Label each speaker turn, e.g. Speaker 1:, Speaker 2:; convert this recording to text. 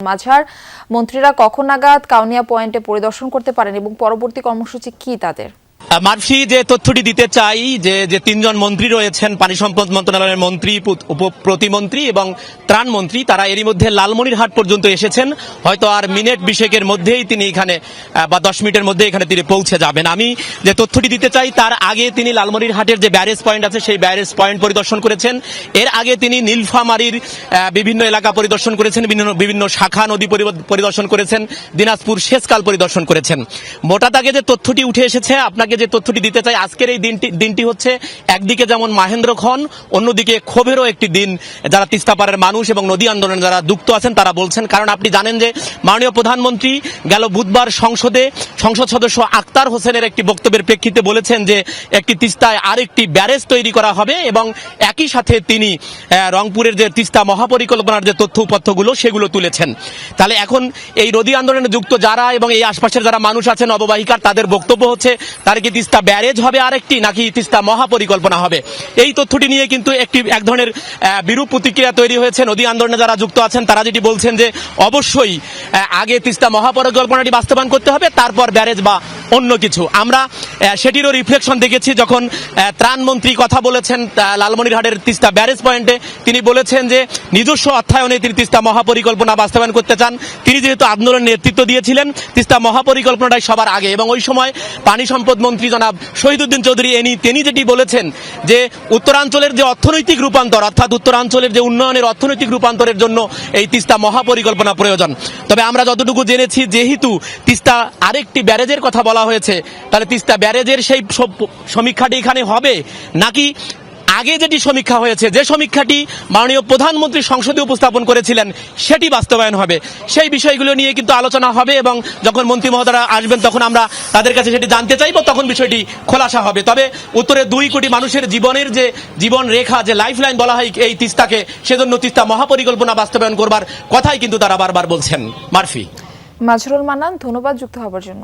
Speaker 1: মাঝার মন্ত্রীরা কখন নাগাদ কাউনিয়া পয়েন্টে পরিদর্শন করতে পারেন এবং পরবর্তী কর্মসূচি কি তাদের?
Speaker 2: মার্ফি, যে তথ্যটি দিতে চাই যে তিনজন মন্ত্রী রয়েছেন, পানি সম্পদ মন্ত্রণালয়ের মন্ত্রী, প্রতিমন্ত্রী এবং ত্রাণ মন্ত্রী, তারা এরই মধ্যে লালমনিরহাট পর্যন্ত এসেছেন। হয়তো আর মিনিট বিশেকের মধ্যেই তিনি এখানে বা 10 মিনিটের মধ্যে এখানে তিনি পৌঁছে যাবেন। আমি যে তথ্যটি দিতে চাই তার আগে তিনি লালমনিরহাটের যে ব্যারেজ পয়েন্ট আছে সেই ব্যারেজ পয়েন্ট পরিদর্শন করেছেন। এর আগে তিনি নীলফামারীর বিভিন্ন এলাকা পরিদর্শন করেছেন, বিভিন্ন শাখা নদী পরিদর্শন করেছেন, দিনাজপুর সেচকাল পরিদর্শন করেছেন। মোটা দাগে যে তথ্যটি উঠে এসেছে, আপনাকে যে তথ্যটি দিতে চাই, আজকের এই দিনটি হচ্ছে একদিকে যেমন মাহেন্দ্রক্ষণ, অন্যদিকে ক্ষোভেরও একটি দিন। যারা তিস্তাপাড়ের মানুষ এবং নদী আন্দোলনে যারা যুক্ত আছেন তারা বলছেন, কারণ আপনি জানেন যে মাননীয় প্রধানমন্ত্রী গেল বুধবার সংসদ সদস্য আক্তার হোসেনের একটি বক্তব্যের প্রেক্ষিতে বলেছেন যে একটি তিস্তায় আরেকটি ব্যারেজ তৈরি করা হবে এবং একই সাথে তিনি রংপুরের যে তিস্তা মহাপরিকল্পনার যে তথ্য উপাত্তগুলো সেগুলো তুলেছেন। তাহলে এখন এই নদী আন্দোলনে যুক্ত যারা এবং এই আশপাশের যারা মানুষ আছেন অববাহিকার, তাদের বক্তব্য হচ্ছে তার কি তিস্তা ব্যারেজ হবে আরেকটি, নাকি তিস্তা মহাপরিকল্পনা হবে? এই তথ্যটি নিয়ে কিন্তু এক ধরনের বিরূপ প্রতিক্রিয়া তৈরি হয়েছে। নদী আন্দোলনে যারা যুক্ত আছেন তারা যেটি বলছেন যে অবশ্যই আগে তিস্তা মহাপরিকল্পনাটি বাস্তবায়ন করতে হবে, তারপর ব্যারেজ বা অন্য কিছু। আমরা সেটিরও রিফ্লেকশন দেখেছি যখন ত্রাণমন্ত্রী কথা বলেছেন লালমনিরহাটের তিস্তা ব্যারেজ পয়েন্টে। তিনি বলেছেন যে নিজস্ব অর্থায়নে তিনি তিস্তা মহাপরিকল্পনা বাস্তবায়ন করতে চান। তিনি যেহেতু আন্দোলনের নেতৃত্ব দিয়েছিলেন, তিস্তা মহাপরিকল্পনাটাই সবার আগে। এবং ওই সময় পানি সম্পদ মন্ত্রী জনাব শহীদুদ্দিন চৌধুরী তিনি যেটি বলেছেন যে উত্তরাঞ্চলের যে অর্থনৈতিক রূপান্তর, অর্থাৎ উত্তরাঞ্চলের যে উন্নয়নের অর্থনৈতিক রূপান্তরের জন্য এই তিস্তা মহাপরিকল্পনা প্রয়োজন। তবে আমরা যতটুকু জেনেছি, যেহেতু তিস্তা আরেকটি ব্যারেজের কথা বলা হয়েছে, তাহলে তিস্তা ব্যারেজের সেই সমীক্ষাটি এখানে হবে, নাকি আগে যেটি সমীক্ষা হয়েছে, যে সমীক্ষাটি মাননীয় প্রধানমন্ত্রী সংসদে উপস্থাপন করেছিলেন, সেটি বাস্তবায়ন হবে? সেই বিষয়গুলো নিয়ে কিন্তু আলোচনা হবে এবং যখন মন্ত্রী মহোদয়রা আসবেন তখন আমরা তাদের কাছে সেটি জানতে চাইব, তখন বিষয়টি খোলাসা হবে। তবে উত্তরে 2 কোটি মানুষের জীবনের যে জীবন রেখা, যে লাইফ লাইন বলা হয় এই তিস্তাকে, সেজন্য তিস্তা মহাপরিকল্পনা বাস্তবায়ন করবার কথাই কিন্তু তারা বারবার বলছেন। মারফি।
Speaker 1: মাজহারুল মান্নান, ধন্যবাদ যুক্ত হবার জন্য।